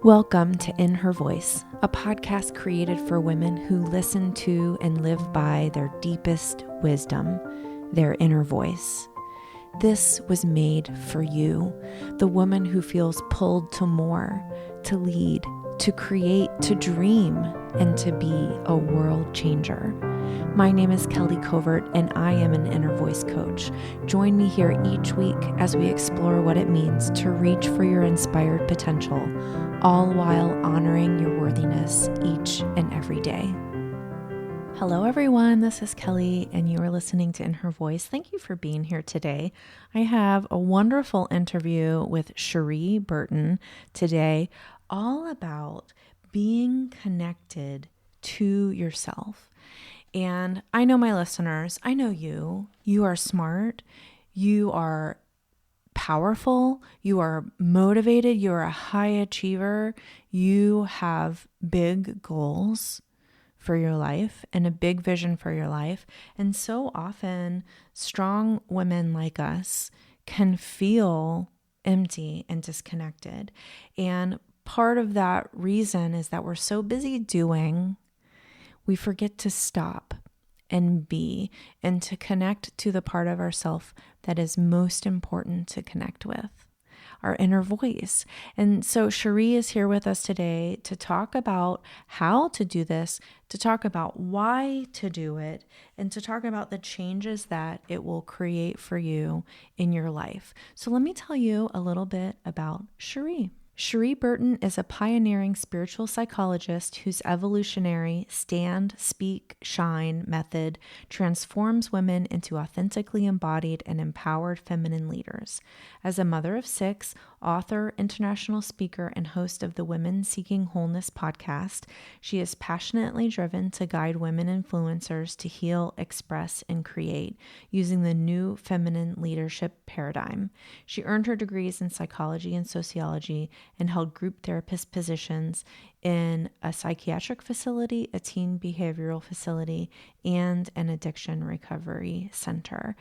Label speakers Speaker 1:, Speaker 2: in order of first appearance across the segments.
Speaker 1: Welcome to In Her Voice, a podcast created for women who listen to and live by their deepest wisdom, their inner voice. This was made for you, the woman who feels pulled to more, to lead, to create, to dream, and to be a world changer. My name is Kelly Covert, and I am an inner voice coach. Join me here each week as we explore what it means to reach for your inspired potential, all while honoring your worthiness each and every day. Hello, everyone. This is Kelly, and you are listening to In Her Voice. Thank you for being here today. I have a wonderful interview with Cherie Burton today, all about being connected to yourself. And I know my listeners, I know you are smart, you are powerful, you are motivated, you are a high achiever, you have big goals for your life and a big vision for your life. And so often strong women like us can feel empty and disconnected. And part of that reason is that we're so busy doing, we forget to stop and be and to connect to the part of ourself that is most important to connect with, our inner voice. And so Cherie is here with us today to talk about how to do this, to talk about why to do it, and to talk about the changes that it will create for you in your life. So let me tell you a little bit about Cherie. Cherie Burton is a pioneering spiritual psychologist whose evolutionary stand, speak, shine method transforms women into authentically embodied and empowered feminine leaders. As a mother of 6, author, international speaker, and host of the Women Seeking Wholeness podcast, she is passionately driven to guide women influencers to heal, express, and create using the new feminine leadership paradigm. She earned her degrees in psychology and sociology and held group therapist positions in a psychiatric facility, a teen behavioral facility, and an addiction recovery center.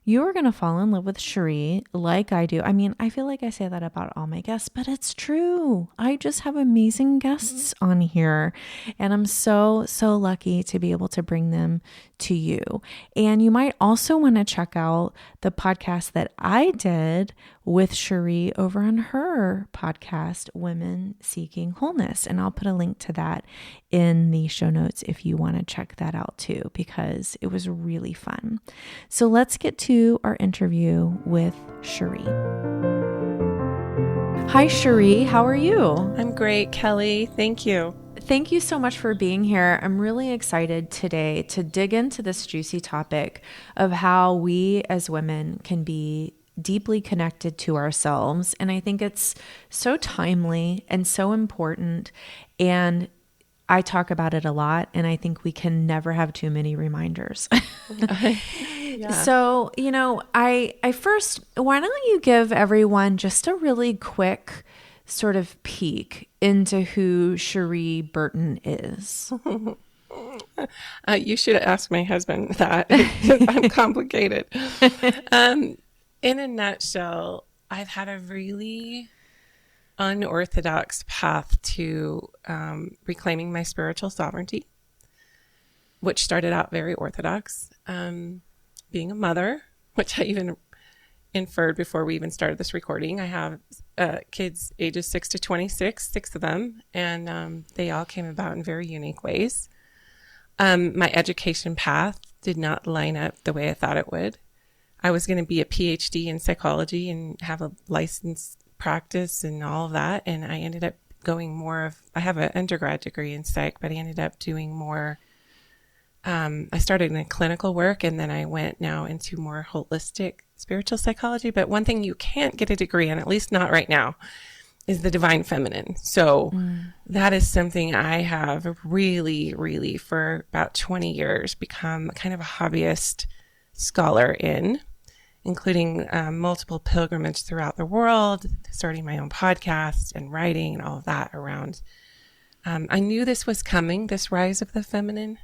Speaker 1: You are going to fall in love with Cherie like I do. I mean, I feel like I say that about all my guests, but it's true. I just have amazing guests on here, and I'm so lucky to be able to bring them to you. And you might also want to check out the podcast that I did with Cherie over on her podcast, Women Seeking Wholeness. And I'll put a link to that in the show notes if you want to check that out too, because it was really fun. So let's get to our interview with Cherie. Hi, Cherie. How are you?
Speaker 2: I'm great, Kelly. Thank you.
Speaker 1: Thank you so much for being here. I'm really excited today to dig into this juicy topic of how we as women can be deeply connected to ourselves. And I think it's so timely and so important. And I talk about it a lot, and I think we can never have too many reminders. Yeah. So, I first, why don't you give everyone just a really quick sort of peek into who Cherie Burton is?
Speaker 2: You should ask my husband that. I'm complicated. In a nutshell, I've had a really unorthodox path to reclaiming my spiritual sovereignty, which started out very orthodox. Being a mother, which I even inferred before we even started this recording. I have kids ages 6 to 26, 6 of them, and they all came about in very unique ways. My education path did not line up the way I thought it would. I was going to be a PhD in psychology and have a licensed practice and all of that, and I ended up going I have an undergrad degree in psych, but I ended up doing more. I started in clinical work, and then I went now into more holistic spiritual psychology. But one thing you can't get a degree in, at least not right now, is the divine feminine. So that is something I have really, really for about 20 years become kind of a hobbyist scholar in, including multiple pilgrimages throughout the world, starting my own podcast and writing and all of that around. I knew this was coming, this rise of the feminine.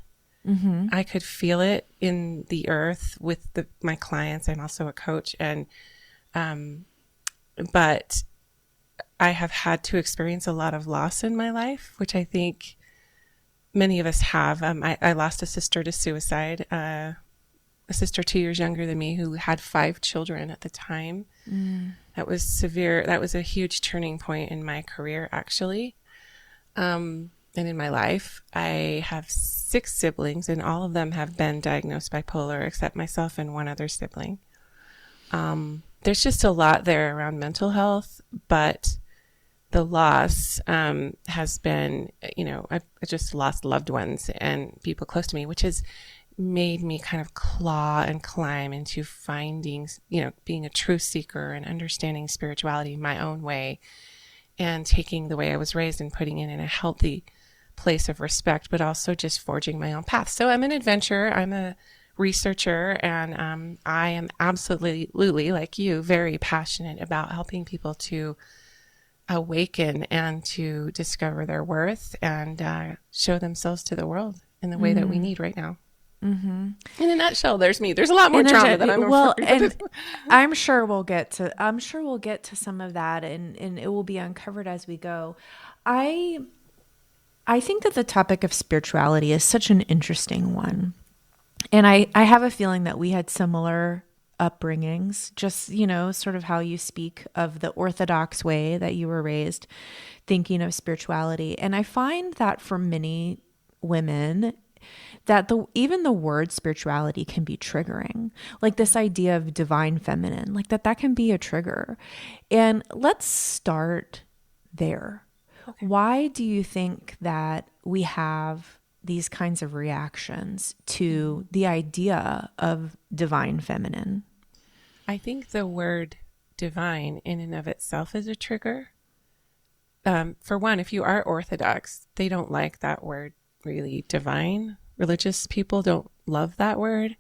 Speaker 2: Mm-hmm. I could feel it in the earth with my clients. I'm also a coach, and but I have had to experience a lot of loss in my life, which I think many of us have. I lost a sister to suicide, a sister 2 years younger than me who had 5 children at the time. That was severe. That was a huge turning point in my career, actually. And in my life, I have 6 siblings, and all of them have been diagnosed bipolar, except myself and one other sibling. There's just a lot there around mental health, but the loss has been, I just lost loved ones and people close to me, which has made me kind of claw and climb into finding, being a truth seeker and understanding spirituality my own way, and taking the way I was raised and putting it in a healthy place of respect, but also just forging my own path. So I'm an adventurer. I'm a researcher, and I am absolutely, like you, very passionate about helping people to awaken and to discover their worth and show themselves to the world in the way that we need right now. In a nutshell, there's me. There's a lot more trauma that I'm
Speaker 1: and I'm sure we'll get to some of that, and it will be uncovered as we go. I think that the topic of spirituality is such an interesting one. And I have a feeling that we had similar upbringings, just, sort of how you speak of the orthodox way that you were raised, thinking of spirituality. And I find that for many women, that even the word spirituality can be triggering, like this idea of divine feminine, like that can be a trigger. And let's start there. Okay. Why do you think that we have these kinds of reactions to the idea of divine feminine?
Speaker 2: I think the word divine in and of itself is a trigger. For one, if you are Orthodox, they don't like that word, really, divine. Religious people don't love that word.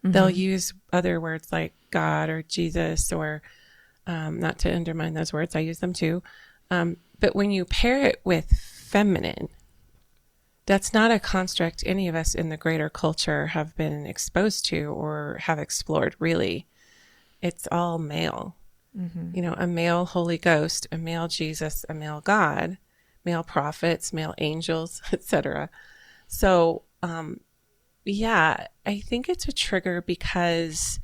Speaker 2: They'll use other words like God or Jesus, or not to undermine those words, I use them too. But when you pair it with feminine, that's not a construct any of us in the greater culture have been exposed to or have explored, really. It's all male. A male Holy Ghost, a male Jesus, a male God, male prophets, male angels, etc. So, I think it's a trigger because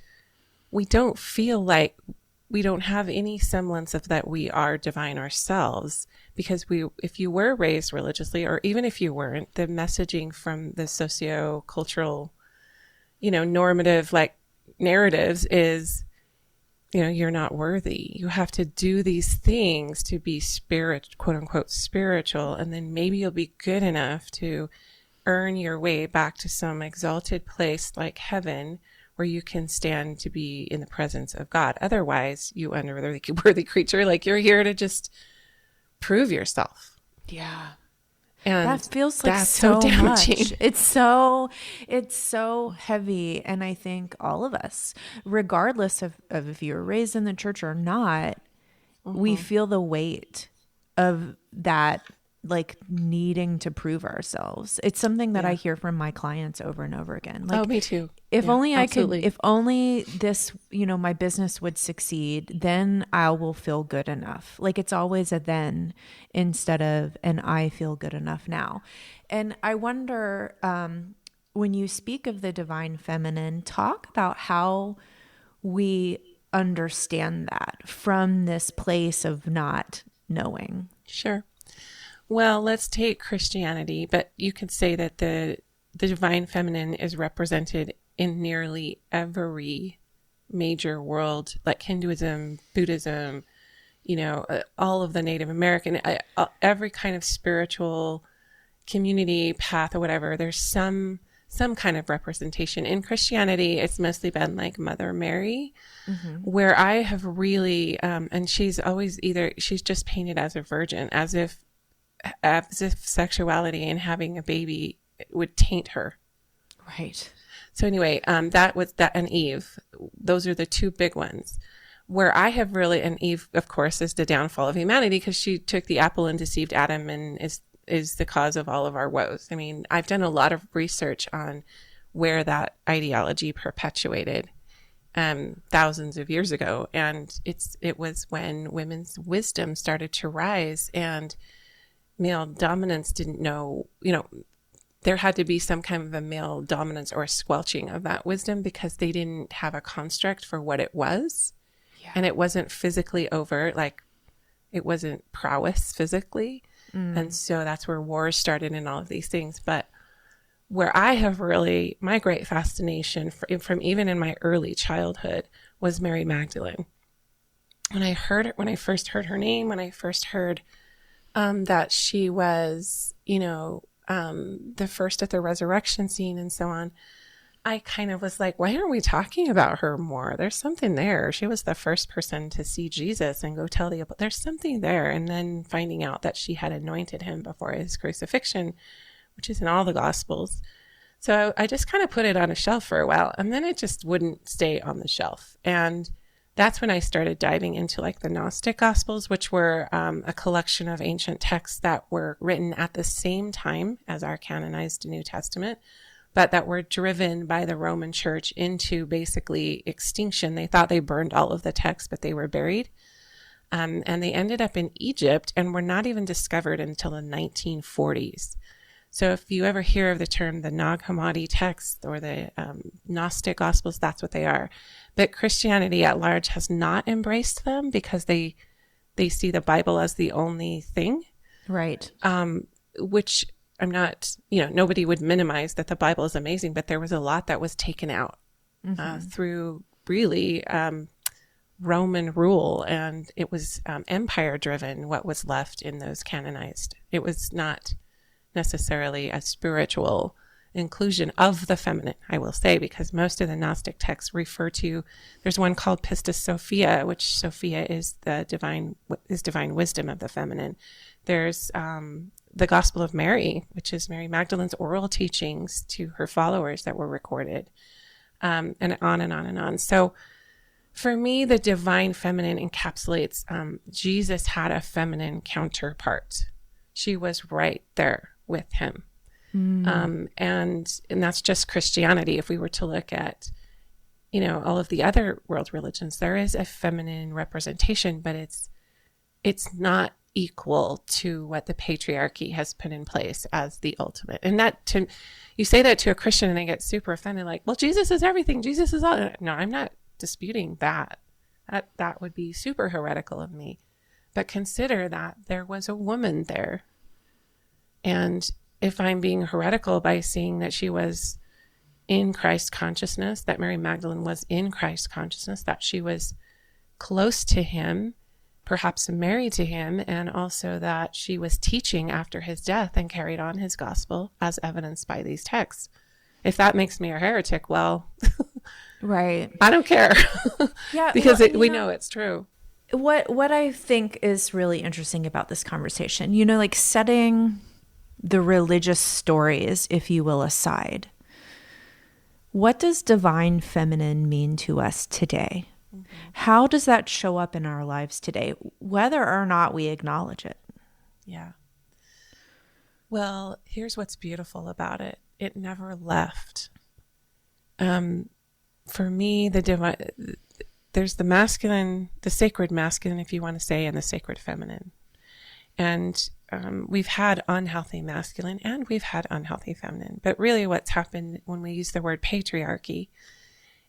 Speaker 2: we don't feel like we don't have any semblance of that we are divine ourselves, because if you were raised religiously, or even if you weren't, the messaging from the socio-cultural, normative narratives is, you're not worthy. You have to do these things to be quote unquote spiritual, and then maybe you'll be good enough to earn your way back to some exalted place like heaven, where you can stand to be in the presence of God. Otherwise, you unworthy creature, you're here to just prove yourself.
Speaker 1: Yeah.
Speaker 2: And
Speaker 1: that feels like so damaging. It's so heavy. And I think all of us, regardless of if you were raised in the church or not, we feel the weight of that, needing to prove ourselves. It's something that I hear from my clients over and over again.
Speaker 2: Me too.
Speaker 1: If only absolutely. If only this, my business would succeed, then I will feel good enough. It's always a then instead of an I feel good enough now. And I wonder, when you speak of the divine feminine, talk about how we understand that from this place of not knowing.
Speaker 2: Sure. Well, let's take Christianity, but you could say that the divine feminine is represented in nearly every major world, like Hinduism, Buddhism, all of the Native American, every kind of spiritual community path or whatever. There's some kind of representation. In Christianity, it's mostly been like Mother Mary, where I have really, and she's always she's just painted as a virgin, as if sexuality and having a baby would taint her.
Speaker 1: Right.
Speaker 2: So anyway, that and Eve, those are the two big ones. Where I have really, and Eve, of course, is the downfall of humanity, because she took the apple and deceived Adam and is the cause of all of our woes. I mean, I've done a lot of research on where that ideology perpetuated. thousands of years ago. And it was when women's wisdom started to rise and male dominance didn't know, there had to be some kind of a male dominance or a squelching of that wisdom because they didn't have a construct for what it was. Yeah. And it wasn't physically overt, like it wasn't prowess physically. And so that's where wars started and all of these things. But where I have really, my great fascination from even in my early childhood was Mary Magdalene. When I first heard her name, when I first heard that she was, the first at the resurrection scene and so on, I kind of was like, why aren't we talking about her more? There's something there. She was the first person to see Jesus and go tell there's something there. And then finding out that she had anointed him before his crucifixion, which is in all the Gospels. So I just kind of put it on a shelf for a while, and then it just wouldn't stay on the shelf. And that's when I started diving into like the Gnostic Gospels, which were a collection of ancient texts that were written at the same time as our canonized New Testament, but that were driven by the Roman Church into basically extinction. They thought they burned all of the texts, but they were buried. And they ended up in Egypt and were not even discovered until the 1940s. So if you ever hear of the term the Nag Hammadi text or the Gnostic Gospels, that's what they are. But Christianity at large has not embraced them because they see the Bible as the only thing.
Speaker 1: Right.
Speaker 2: Which I'm not, nobody would minimize that the Bible is amazing, but there was a lot that was taken out through really Roman rule, and it was empire driven, what was left in those canonized. It was not necessarily a spiritual inclusion of the feminine, I will say, because most of the Gnostic texts refer to, there's one called Pistis Sophia, which Sophia is the divine wisdom of the feminine. There's the Gospel of Mary, which is Mary Magdalene's oral teachings to her followers that were recorded, and on and on and on. So for me, the divine feminine encapsulates, Jesus had a feminine counterpart. She was right there with him. And that's just Christianity. If we were to look at, all of the other world religions, there is a feminine representation, but it's not equal to what the patriarchy has put in place as the ultimate. And you say that to a Christian and they get super offended, like, well, Jesus is everything. Jesus is all. No, I'm not disputing that. That would be super heretical of me. But consider that there was a woman there. And if I'm being heretical by saying that she was in Christ consciousness, that Mary Magdalene was in Christ consciousness, that she was close to him, perhaps married to him, and also that she was teaching after his death and carried on his gospel as evidenced by these texts. If that makes me a heretic, well,
Speaker 1: right.
Speaker 2: I don't care.
Speaker 1: Yeah,
Speaker 2: because we know it's true.
Speaker 1: What I think is really interesting about this conversation, like setting the religious stories, if you will, aside, what does divine feminine mean to us today? Mm-hmm. How does that show up in our lives today, whether or not we acknowledge it?
Speaker 2: Yeah. Well, here's what's beautiful about it. It never left. For me, there's the masculine, the sacred masculine, if you want to say, and the sacred feminine. And we've had unhealthy masculine and we've had unhealthy feminine. But really what's happened when we use the word patriarchy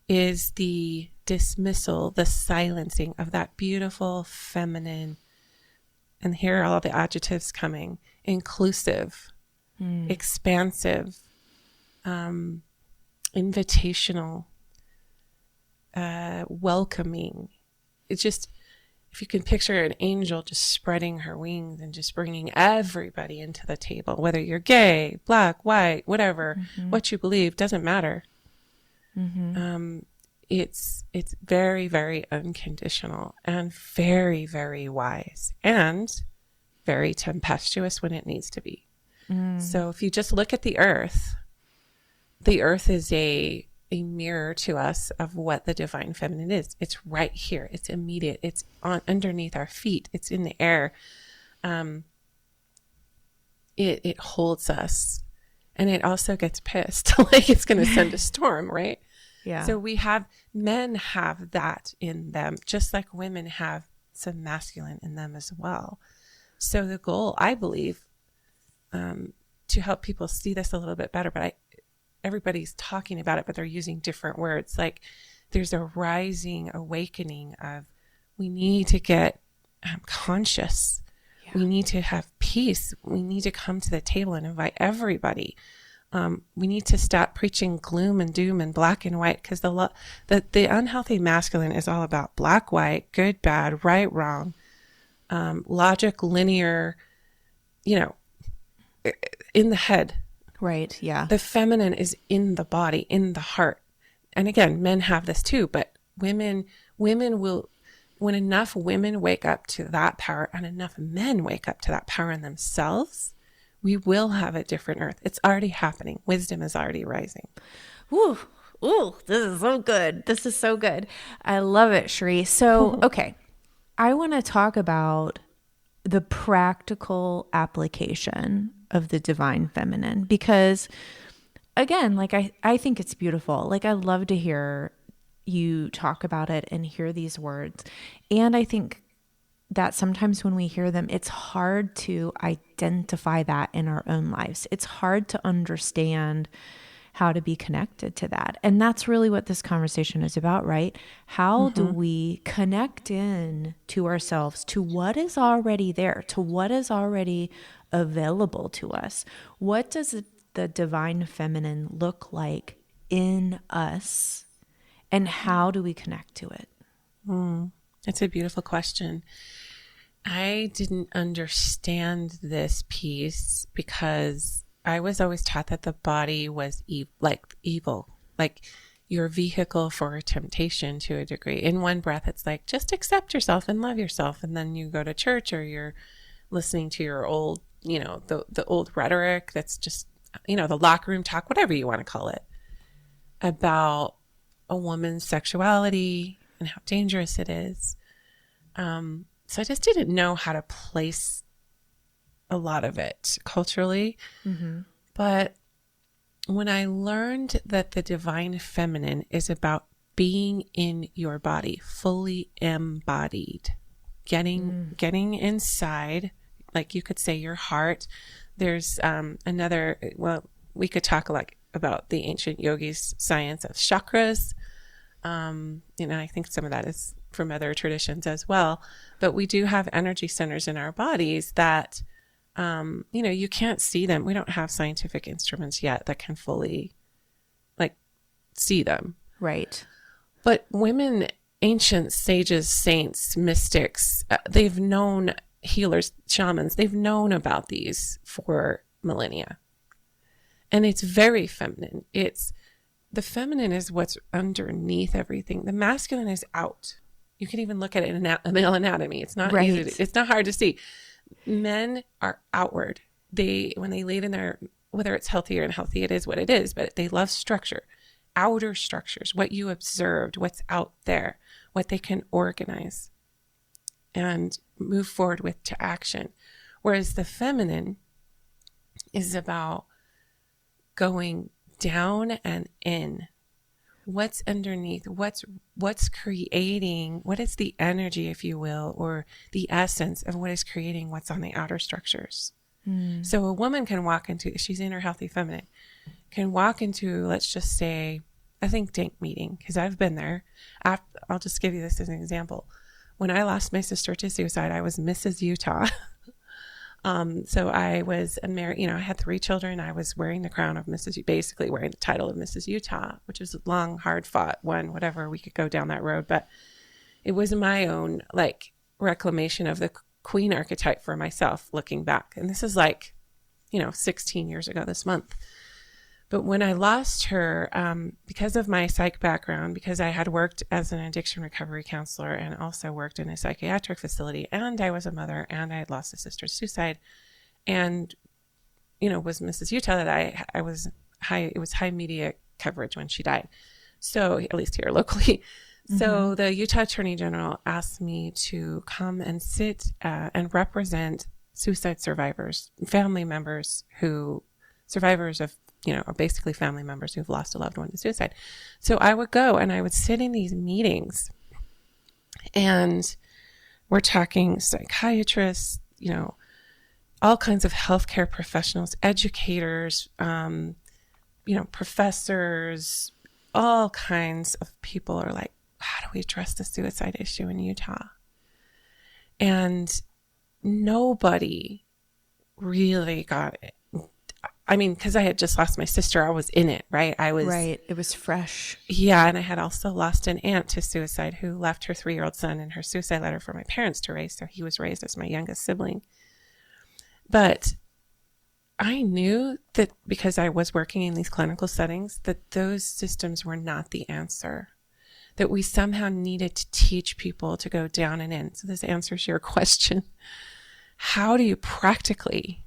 Speaker 2: is the dismissal, the silencing of that beautiful feminine. And here are all the adjectives coming: inclusive, expansive, invitational, welcoming. It's just, if you can picture an angel just spreading her wings and just bringing everybody into the table, whether you're gay, black, white, whatever, what you believe, doesn't matter. It's very, very unconditional and very, very wise and very tempestuous when it needs to be. So if you just look at the earth is a mirror to us of what the divine feminine is. It's right here. It's immediate. It's underneath our feet. It's in the air. It holds us, and it also gets pissed. Like it's going to send a storm, right?
Speaker 1: Yeah.
Speaker 2: So men have that in them, just like women have some masculine in them as well. So the goal, I believe, to help people see this a little bit better, but everybody's talking about it, but they're using different words. Like there's a rising awakening of, we need to get conscious. Yeah. We need to have peace. We need to come to the table and invite everybody. We need to stop preaching gloom and doom and black and white, because the unhealthy masculine is all about black, white, good, bad, right, wrong, logic, linear, in the head.
Speaker 1: Right. Yeah.
Speaker 2: The feminine is in the body, in the heart. And again, men have this too, but women will, when enough women wake up to that power and enough men wake up to that power in themselves, we will have a different earth. It's already happening. Wisdom is already rising.
Speaker 1: Ooh, this is so good. This is so good. I love it, Cherie. So, okay. I want to talk about the practical application of the divine feminine, because again, like I think it's beautiful. Like I love to hear you talk about it and hear these words. And I think that sometimes when we hear them, it's hard to identify that in our own lives. It's hard to understand how to be connected to that. And that's really what this conversation is about, right? How do we connect in to ourselves, to what is already there, to what is already available to us? What does the divine feminine look like in us? And how do we connect to it?
Speaker 2: That's a beautiful question. I didn't understand this piece because I was always taught that the body was evil, like your vehicle for temptation to a degree. In one breath, it's like, just accept yourself and love yourself. And then you go to church, or you're listening to your old, the old rhetoric that's just, the locker room talk, whatever you want to call it, about a woman's sexuality and how dangerous it is. So I just didn't know how to place a lot of it culturally. But when I learned that the divine feminine is about being in your body, fully embodied, getting inside, like you could say your heart. There's we could talk about the ancient yogis' science of chakras. I think some of that is from other traditions as well. But we do have energy centers in our bodies that, you can't see them. We don't have scientific instruments yet that can fully see them.
Speaker 1: Right.
Speaker 2: But women, ancient sages, saints, mystics, they've known, healers, shamans, they've known about these for millennia. And it's very feminine. The feminine is what's underneath everything. The masculine is out. You can even look at it in a male anatomy. It's not easy. It's not hard to see. Men are outward. When they lead in their, whether it's healthy or unhealthy, it is what it is, but they love structure, outer structures, what you observed, what's out there, what they can organize and move forward with to action. Whereas the feminine is about going down and in. What's underneath? What's creating? What is the energy, if you will, or the essence of what is creating what's on the outer structures? So a woman can walk into, if she's in her healthy feminine, can walk into, let's just say, a think tank meeting, because I've been there. I'll just give you this as an example. When I lost my sister to suicide, I was Mrs. Utah. So I was married, I had 3 children. I was wearing the crown of Mrs. basically wearing the title of Mrs. Utah, which was a long, hard fought one, whatever, we could go down that road. But it was my own reclamation of the queen archetype for myself looking back. And this is 16 years ago this month. But when I lost her, because of my psych background, because I had worked as an addiction recovery counselor and also worked in a psychiatric facility, and I was a mother, and I had lost a sister to suicide, and, was Mrs. Utah, that I was high, it was high media coverage when she died. So at least here locally. So the Utah Attorney General asked me to come and sit and represent suicide survivors, family members survivors of are basically family members who've lost a loved one to suicide. So I would go and I would sit in these meetings, and we're talking psychiatrists, all kinds of healthcare professionals, educators, professors, all kinds of people are like, how do we address the suicide issue in Utah? And nobody really got it. I mean, because I had just lost my sister, I was in it, right?
Speaker 1: Right. It was fresh.
Speaker 2: Yeah. And I had also lost an aunt to suicide who left her 3-year-old son in her suicide letter for my parents to raise. So he was raised as my youngest sibling. But I knew that because I was working in these clinical settings, that those systems were not the answer, that we somehow needed to teach people to go down and in. So this answers your question. How do you practically,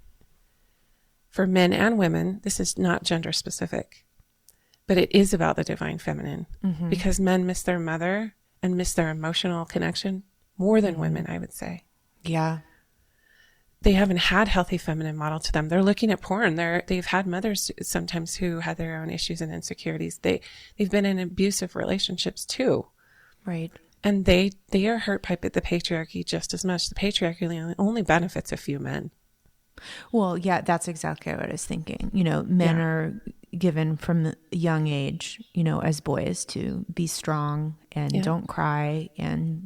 Speaker 2: for men and women, this is not gender specific, but it is about the divine feminine, because men miss their mother and miss their emotional connection more than women, I would say.
Speaker 1: Yeah.
Speaker 2: They haven't had healthy feminine model to them. They're looking at porn. They've had mothers sometimes who had their own issues and insecurities. They've been in abusive relationships too.
Speaker 1: Right.
Speaker 2: And they are hurt by the patriarchy just as much. The patriarchy only benefits a few men.
Speaker 1: Well, yeah, that's exactly what I was thinking. Men are given from a young age, as boys to be strong and don't cry and,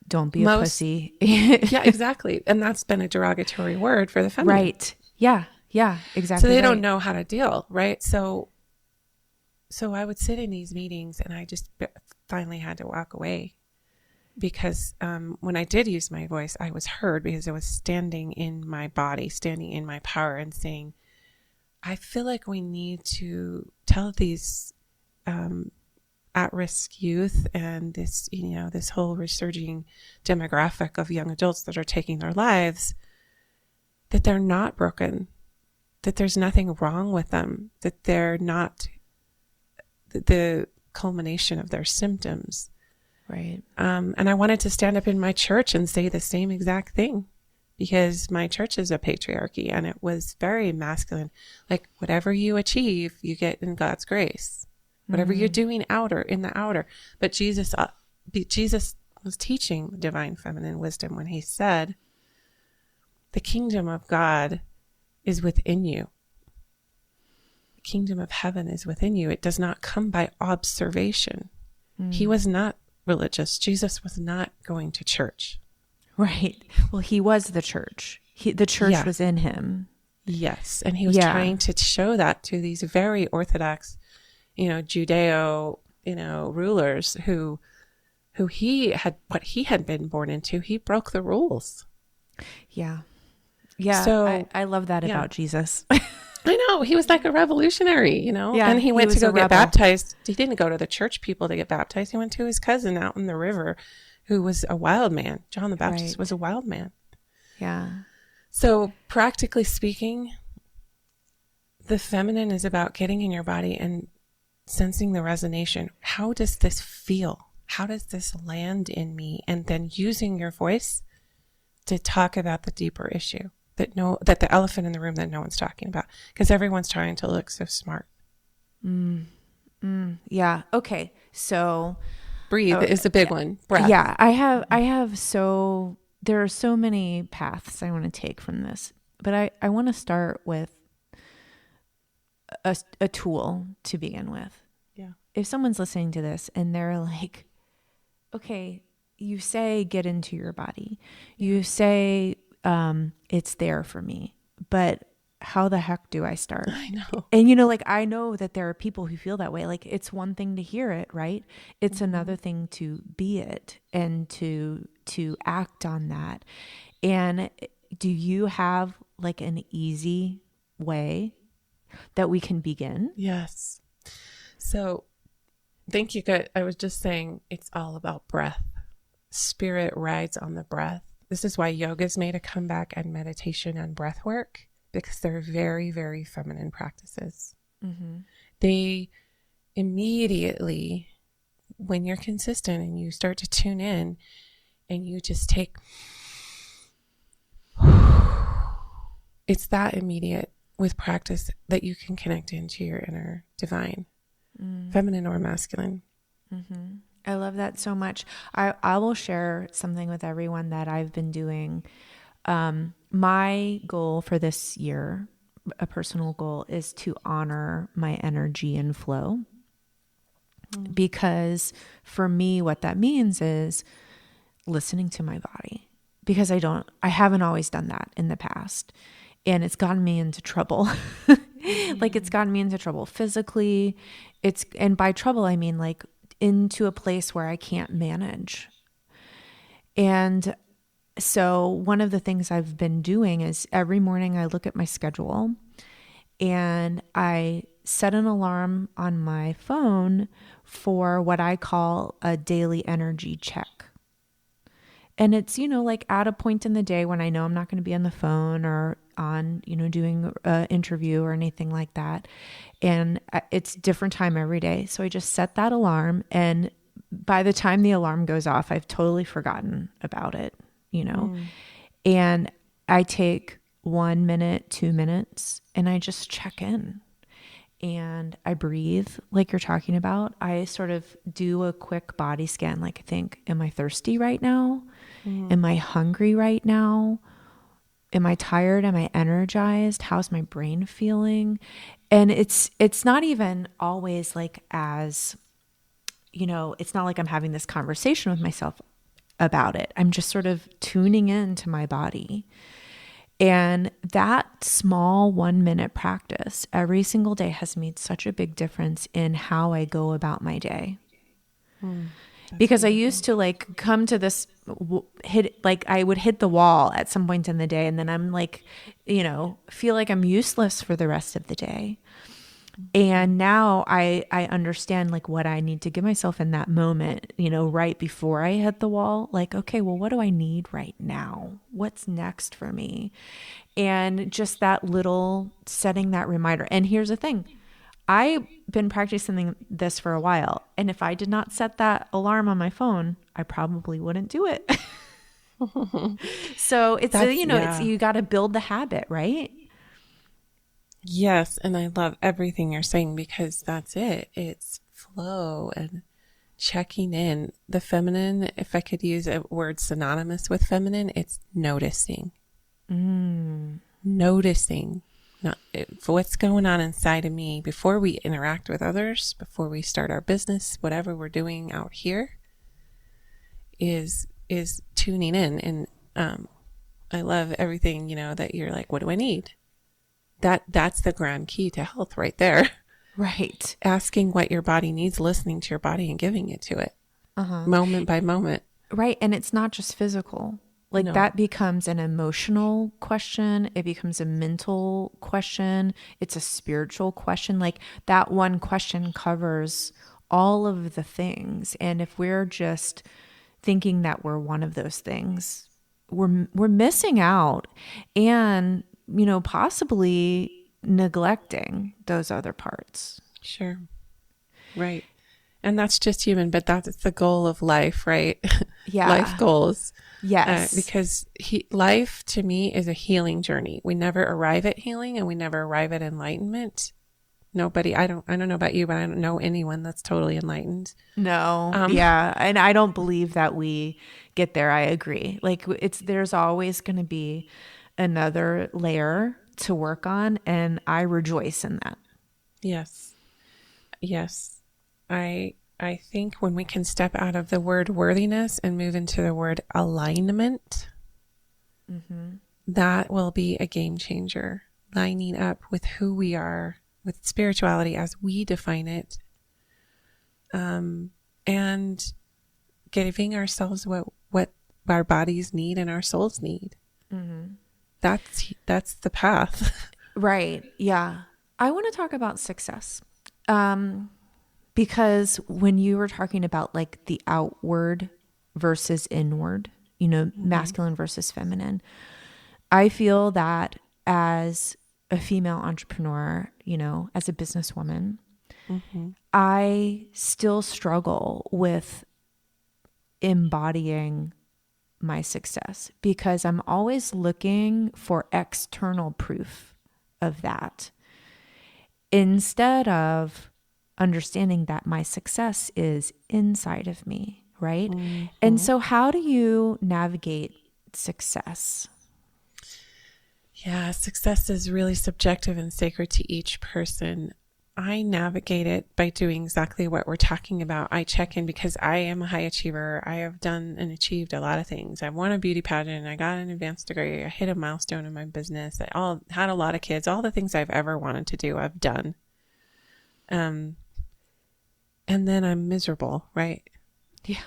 Speaker 1: don't be a pussy.
Speaker 2: Yeah, exactly. And that's been a derogatory word for the feminine.
Speaker 1: Right. Yeah. Yeah, exactly.
Speaker 2: So they don't know how to deal, right? So I would sit in these meetings and I just finally had to walk away because when I did use my voice, I was heard because I was standing in my body, standing in my power and saying, I feel like we need to tell these at-risk youth and this, this whole resurging demographic of young adults that are taking their lives, that they're not broken, that there's nothing wrong with them, that they're not the culmination of their symptoms.
Speaker 1: Right.
Speaker 2: And I wanted to stand up in my church and say the same exact thing, because my church is a patriarchy and it was very masculine. Like whatever you achieve, you get in God's grace. Whatever you're doing in the outer. But Jesus was teaching divine feminine wisdom when he said, the kingdom of God is within you. The kingdom of heaven is within you. It does not come by observation. He was not religious. Jesus was not going to church.
Speaker 1: Right. Well, he was the church. The church was in him. Yes.
Speaker 2: And he was trying to show that to these very orthodox, Judeo, rulers who he had been born into. He broke the rules.
Speaker 1: Yeah. Yeah. So I love that about Jesus.
Speaker 2: I know. He was like a revolutionary,
Speaker 1: Yeah,
Speaker 2: and he went to go get
Speaker 1: rebel.
Speaker 2: baptized. He didn't go to the church people to get baptized. He went to his cousin out in the river who was a wild man. John the Baptist was a wild man.
Speaker 1: Yeah.
Speaker 2: So practically speaking, the feminine is about getting in your body and sensing the resonation. How does this feel? How does this land in me? And then using your voice to talk about the deeper issue that the elephant in the room that no one's talking about, because everyone's trying to look so smart.
Speaker 1: Yeah. Okay. So
Speaker 2: breathe is a big one. Breath.
Speaker 1: Yeah. There are so many paths I want to take from this, but I want to start with a tool to begin with.
Speaker 2: Yeah.
Speaker 1: If someone's listening to this and they're like, okay, you say get into your body. You say it's there for me, but how the heck do I start?
Speaker 2: I know.
Speaker 1: And I know that there are people who feel that way. Like it's one thing to hear it, right? It's another thing to be it and to act on that. And do you have like an easy way that we can begin?
Speaker 2: Yes. So thank you. I was just saying it's all about breath. Spirit rides on the breath. This is why yoga's made a comeback and meditation and breath work, because they're very, very feminine practices. Mm-hmm. They immediately, when you're consistent and you start to tune in and you just take, it's that immediate with practice that you can connect into your inner divine, feminine or masculine.
Speaker 1: Mm-hmm. I love that so much. I will share something with everyone that I've been doing. My goal for this year, a personal goal, is to honor my energy and flow. Because for me, what that means is listening to my body, because I haven't always done that in the past. And it's gotten me into trouble. Like, it's gotten me into trouble physically. And by trouble, I mean like into a place where I can't manage. And so one of the things I've been doing is every morning I look at my schedule and I set an alarm on my phone for what I call a daily energy check. And it's, like at a point in the day when I know I'm not going to be on the phone or on, doing an interview or anything like that. And it's different time every day. So I just set that alarm. And by the time the alarm goes off, I've totally forgotten about it, and I take 1 minute, 2 minutes, and I just check in. And I breathe like you're talking about. I sort of do a quick body scan. Like, I think, am I thirsty right now? Am I hungry right now? Am I tired? Am I energized? How's my brain feeling? And it's not even always like as, it's not like I'm having this conversation with myself about it. I'm just sort of tuning into my body. And that small 1 minute practice every single day has made such a big difference in how I go about my day. Because I used to like come to this I would hit the wall at some point in the day, and then I'm like, feel like I'm useless for the rest of the day. And now I understand like what I need to give myself in that moment, right before I hit the wall. Like, okay, well, what do I need right now? What's next for me? And just that little setting that reminder. And here's the thing. I've been practicing this for a while. And if I did not set that alarm on my phone, I probably wouldn't do it. So it's, it's, you got to build the habit, right?
Speaker 2: Yes. And I love everything you're saying, because that's it. It's flow and checking in. The feminine, if I could use a word synonymous with feminine, it's noticing. Noticing. Not what's going on inside of me before we interact with others, before we start our business, whatever we're doing out here, is tuning in. And I love everything, that you're like, what do I need? That's the grand key to health right there.
Speaker 1: Right.
Speaker 2: Asking what your body needs, listening to your body and giving it to it, moment by moment.
Speaker 1: Right. And it's not just physical. Like, that becomes an emotional question. It becomes a mental question. It's a spiritual question. Like, that one question covers all of the things. And if we're just thinking that we're one of those things, we're missing out and, possibly neglecting those other parts.
Speaker 2: Sure. Right. And that's just human, but that's the goal of life, right?
Speaker 1: Yeah.
Speaker 2: Life goals.
Speaker 1: Yes.
Speaker 2: Because life to me is a healing journey. We never arrive at healing and we never arrive at enlightenment. Nobody, I don't know about you, but I don't know anyone that's totally enlightened.
Speaker 1: No. Yeah. And I don't believe that we get there. I agree. Like, there's always going to be another layer to work on. And I rejoice in that.
Speaker 2: Yes. Yes. I think when we can step out of the word worthiness and move into the word alignment, that will be a game changer. Lining up with who we are, with spirituality as we define it, and giving ourselves what our bodies need and our souls need. That's the path.
Speaker 1: Right. Yeah. I want to talk about success. Because when you were talking about like the outward versus inward, masculine versus feminine, I feel that as a female entrepreneur, as a businesswoman, I still struggle with embodying my success because I'm always looking for external proof of that instead of understanding that my success is inside of me, right?
Speaker 2: Mm-hmm.
Speaker 1: And so how do you navigate success?
Speaker 2: Yeah, success is really subjective and sacred to each person. I navigate it by doing exactly what we're talking about. I check in because I am a high achiever. I have done and achieved a lot of things. I won a beauty pageant. I got an advanced degree. I hit a milestone in my business. I had a lot of kids. All the things I've ever wanted to do, I've done. And then I'm miserable, right?
Speaker 1: Yeah.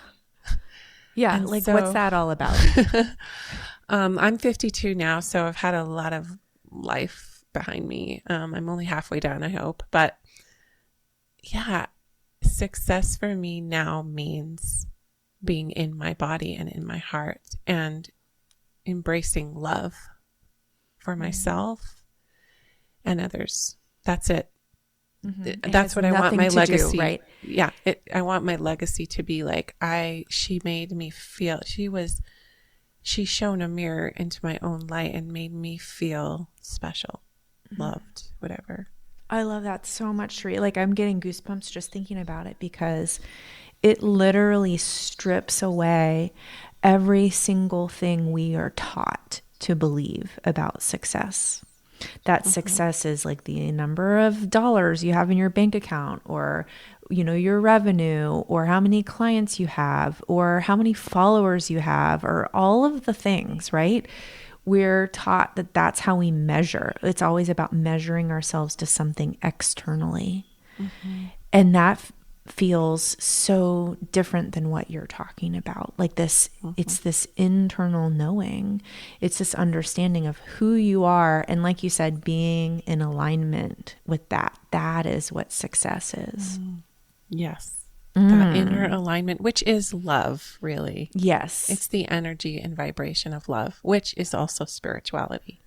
Speaker 1: Yeah.
Speaker 2: And
Speaker 1: like,
Speaker 2: so,
Speaker 1: what's that all about?
Speaker 2: I'm 52 now, so I've had a lot of life behind me. I'm only halfway done, I hope. But yeah, success for me now means being in my body and in my heart and embracing love for myself and others. That's it.
Speaker 1: Mm-hmm.
Speaker 2: That's what I want my legacy.
Speaker 1: Do, right?
Speaker 2: Yeah. I want my legacy to be like, she made me feel, she shone a mirror into my own light and made me feel special, loved, whatever.
Speaker 1: I love that so much, Cherie. Like, I'm getting goosebumps just thinking about it because it literally strips away every single thing we are taught to believe about success. That success is like the number of dollars you have in your bank account, or, you know, your revenue, or how many clients you have, or how many followers you have, or all of the things, right? We're taught that that's how we measure. It's always about measuring ourselves to something externally. Mm-hmm. And that feels so different than what you're talking about. Like this, it's this internal knowing. It's this understanding of who you are. And like you said, being in alignment with that. That is what success is.
Speaker 2: Yes. That inner alignment, which is love, really.
Speaker 1: Yes.
Speaker 2: It's the energy and vibration of love, which is also spirituality.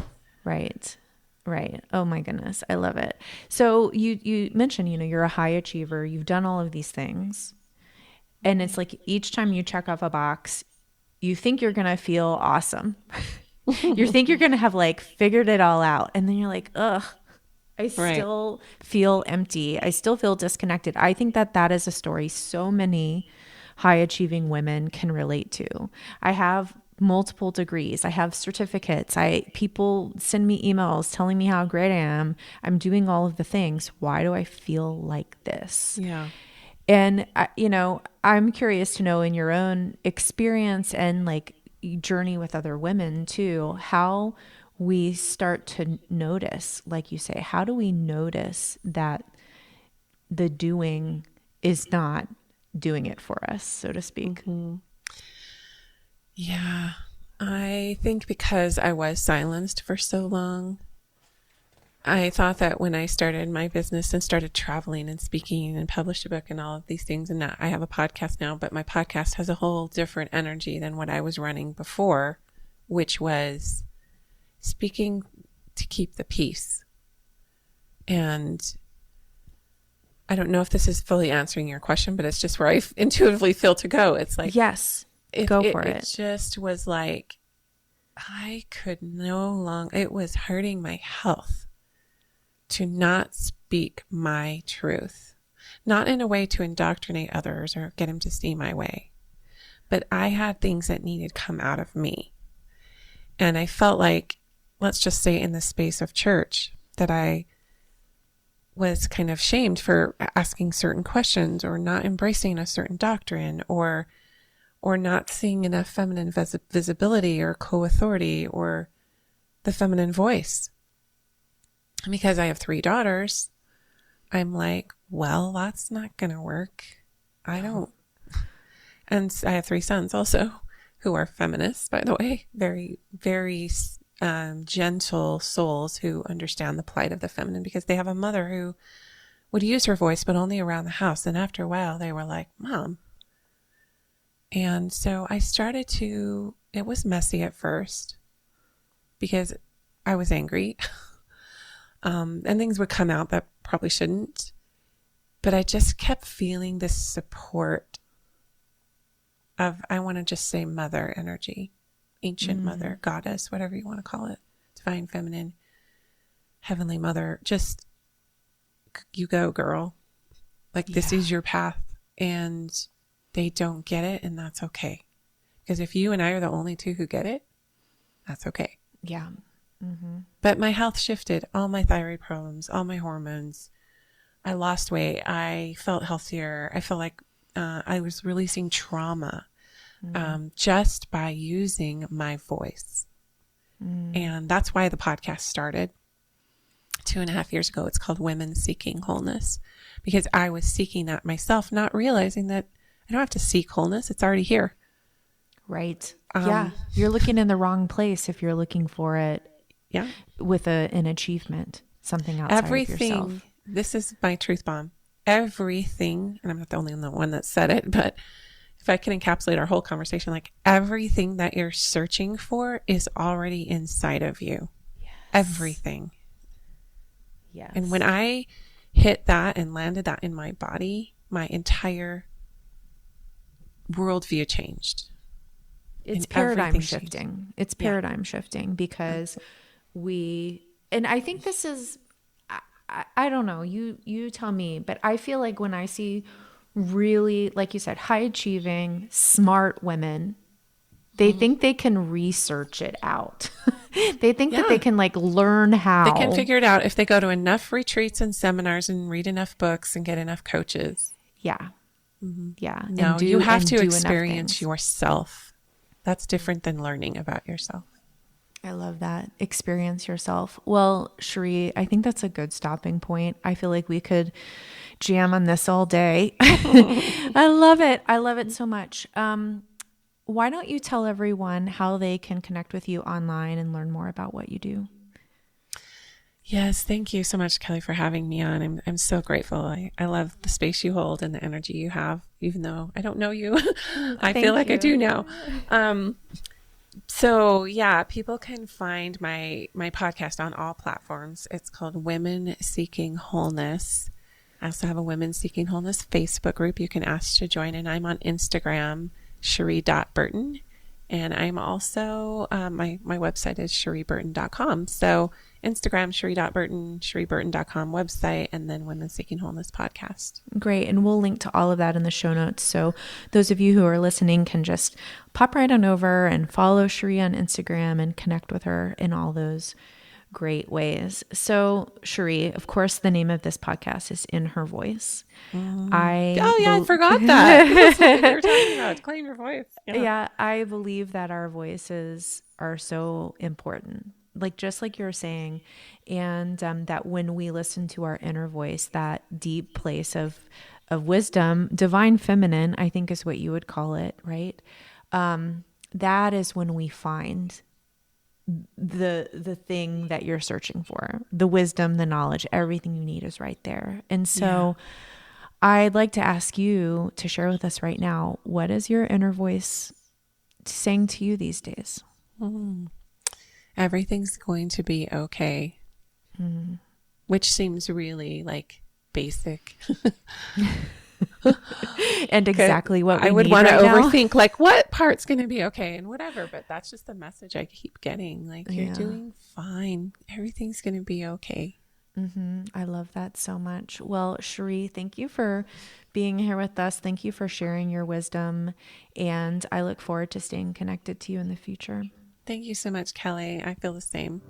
Speaker 1: Right. Right. Oh my goodness. I love it. So you mentioned, you know, you're a high achiever. You've done all of these things. And it's like each time you check off a box, you think you're going to feel awesome. You think you're going to have like figured it all out. And then you're like, ugh, I still feel empty. I still feel disconnected. I think that is a story so many high achieving women can relate to. I have multiple degrees. I have certificates. People send me emails telling me how great I am. I'm doing all of the things. Why do I feel like this?
Speaker 2: Yeah.
Speaker 1: And you know, I'm curious to know in your own experience and like journey with other women too, how we start to notice, like you say, how do we notice that the doing is not doing it for us, so to speak?
Speaker 2: Mm-hmm. Yeah, I think because I was silenced for so long, I thought that when I started my business and started traveling and speaking and published a book and all of these things, and I have a podcast now, but my podcast has a whole different energy than what I was running before, which was speaking to keep the peace. And I don't know if this is fully answering your question, but it's just where I intuitively feel to go. It's like,
Speaker 1: yes. Go for it.
Speaker 2: It just was like, I could no longer, it was hurting my health to not speak my truth, not in a way to indoctrinate others or get them to see my way, but I had things that needed to come out of me. And I felt like, let's just say in the space of church, that I was kind of shamed for asking certain questions or not embracing a certain doctrine or not seeing enough feminine visibility or co-authority or the feminine voice. Because I have 3 daughters, I'm like, well, that's not going to work. I don't. And I have 3 sons also who are feminists, by the way, very, very gentle souls who understand the plight of the feminine, because they have a mother who would use her voice, but only around the house. And after a while, they were like, Mom. And so I started to, it was messy at first because I was angry and things would come out that probably shouldn't, but I just kept feeling this support of, I want to just say mother energy, ancient mother, goddess, whatever you want to call it, divine feminine, Heavenly Mother, just you go, girl. Like, this is your path, and they don't get it, and that's okay. Because if you and I are the only two who get it, that's okay.
Speaker 1: Yeah. Mm-hmm.
Speaker 2: But my health shifted, all my thyroid problems, all my hormones. I lost weight. I felt healthier. I felt like I was releasing trauma just by using my voice. And that's why the podcast started 2.5 years ago. It's called Women Seeking Wholeness, because I was seeking that myself, not realizing that I don't have to seek wholeness. It's already here.
Speaker 1: Right. Yeah. You're looking in the wrong place if you're looking for it.
Speaker 2: Yeah.
Speaker 1: With an achievement, something outside of yourself.
Speaker 2: This is my truth bomb. Everything, and I'm not the only one that said it, but if I can encapsulate our whole conversation, like, everything that you're searching for is already inside of you. Yes. Everything. Yes. And when I hit that and landed that in my body, my entire worldview changed.
Speaker 1: It's paradigm shifting. It's paradigm shifting because and I think this is, I don't know, you tell me, but I feel like when I see really, like you said, high achieving, smart women, they think they can research it out. They think that they can like learn how.
Speaker 2: They can figure it out if they go to enough retreats and seminars and read enough books and get enough coaches.
Speaker 1: Yeah. Mm-hmm. Yeah.
Speaker 2: No, you have to experience yourself. That's different than learning about yourself.
Speaker 1: I love that. Experience yourself. Well, Cherie, I think that's a good stopping point. I feel like we could jam on this all day. I love it. I love it so much. Why don't you tell everyone how they can connect with you online and learn more about what you do?
Speaker 2: Yes. Thank you so much, Kelly, for having me on. I'm so grateful. I love the space you hold and the energy you have, even though I don't know you. I feel like I do now. So yeah, people can find my podcast on all platforms. It's called Women Seeking Wholeness. I also have a Women Seeking Wholeness Facebook group you can ask to join, and I'm on Instagram, Cherie.Burton. And I'm also, my website is CherieBurton.com. So Instagram, Cherie.Burton, CherieBurton.com website, and then Women Seeking Wholeness podcast.
Speaker 1: Great. And we'll link to all of that in the show notes. So those of you who are listening can just pop right on over and follow Cherie on Instagram and connect with her in all those great ways. So Cherie, of course, the name of this podcast is In Her Voice.
Speaker 2: I forgot that. That's what we were talking about. Claim your voice.
Speaker 1: Yeah, I believe that our voices are so important. Just like you're saying, and that when we listen to our inner voice, that deep place of wisdom, divine feminine, I think is what you would call it, right? That is when we find the thing that you're searching for, the wisdom, the knowledge, everything you need is right there. And so I'd like to ask you to share with us right now, what is your inner voice saying to you these days?
Speaker 2: Everything's going to be okay. Which seems really basic.
Speaker 1: And exactly what we
Speaker 2: I would
Speaker 1: need
Speaker 2: want to
Speaker 1: right now.
Speaker 2: overthink, what part's going to be okay and whatever. But that's just the message I keep getting. You're doing fine. Everything's going to be okay.
Speaker 1: I love that so much. Well, Cherie, thank you for being here with us. Thank you for sharing your wisdom. And I look forward to staying connected to you in the future.
Speaker 2: Thank you so much, Kelly. I feel the same.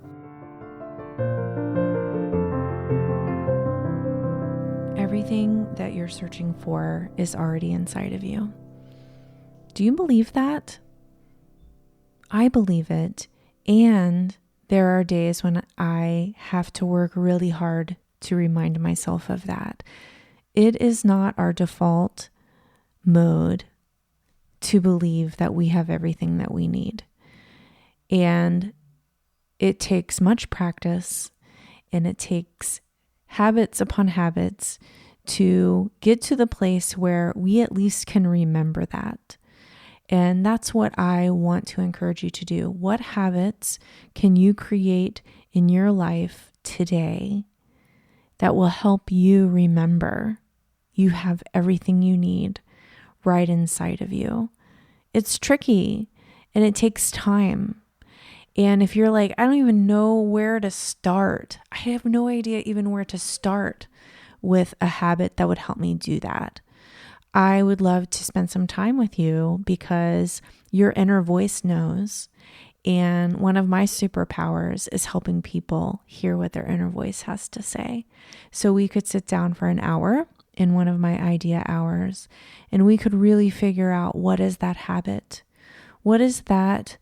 Speaker 1: Everything that you're searching for is already inside of you. Do you believe that? I believe it. And there are days when I have to work really hard to remind myself of that. It is not our default mode to believe that we have everything that we need. And it takes much practice, and it takes habits upon habits to get to the place where we at least can remember that. And that's what I want to encourage you to do. What habits can you create in your life today that will help you remember you have everything you need right inside of you? It's tricky and it takes time. And if you're like, I don't even know where to start, I have no idea even where to start with a habit that would help me do that, I would love to spend some time with you, because your inner voice knows. And one of my superpowers is helping people hear what their inner voice has to say. So we could sit down for an hour in one of my idea hours, and we could really figure out, what is that habit? What is that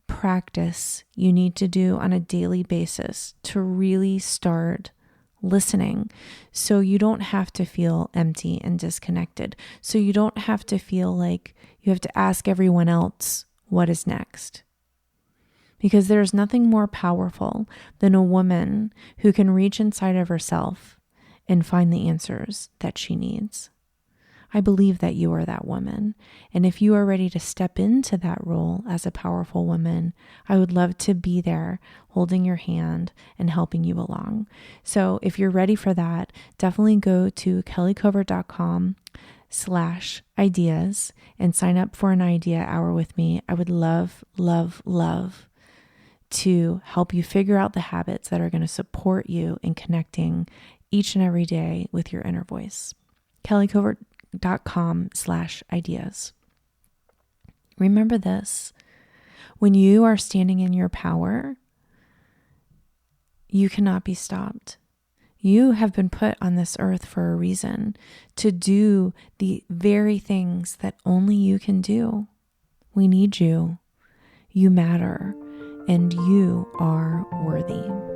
Speaker 1: practice you need to do on a daily basis to really start listening, so you don't have to feel empty and disconnected, so you don't have to feel like you have to ask everyone else what is next. Because there's nothing more powerful than a woman who can reach inside of herself and find the answers that she needs. I believe that you are that woman. And if you are ready to step into that role as a powerful woman, I would love to be there holding your hand and helping you along. So if you're ready for that, definitely go to kellycovert.com/ideas and sign up for an idea hour with me. I would love, love, love to help you figure out the habits that are going to support you in connecting each and every day with your inner voice. kellycovert.com/ideas. Remember this: when you are standing in your power, you cannot be stopped. You have been put on this earth for a reason, to do the very things that only you can do. We need you. You matter, and you are worthy.